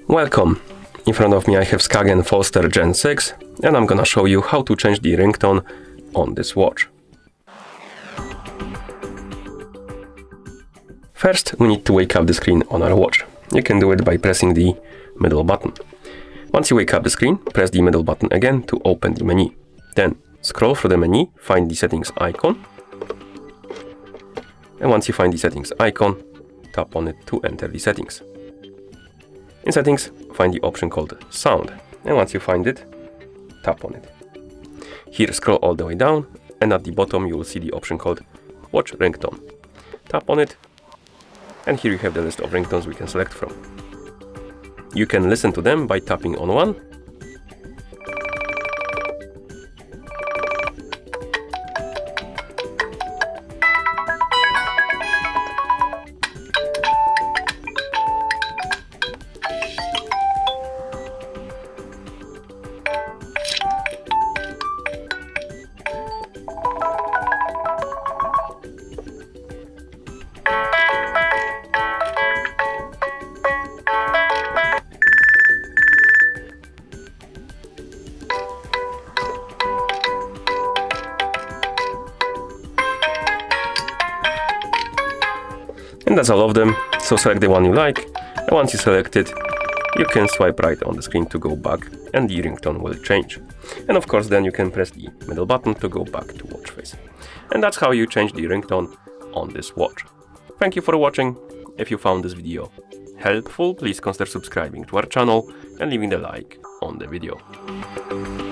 Welcome! In front of me I have SKAGEN Falster Gen 6 and I'm gonna show you how to change the ringtone on this watch. First, we need to wake up the screen on our watch. You can do it by pressing the middle button. Once you wake up the screen, press the middle button again to open the menu. Then scroll through the menu, find the settings icon. And once you find the settings icon, tap on it to enter the settings. In settings, find the option called sound. And once you find it, tap on it. Here scroll all the way down and at the bottom you will see the option called watch ringtone. Tap on it and here you have the list of ringtones we can select from. You can listen to them by tapping on one and that's all of them, so select the one you like, and once you select it, you can swipe right on the screen to go back and the ringtone will change. And of course then you can press the middle button to go back to watch face. And that's how you change the ringtone on this watch. Thank you for watching. If you found this video helpful, please consider subscribing to our channel and leaving a like on the video.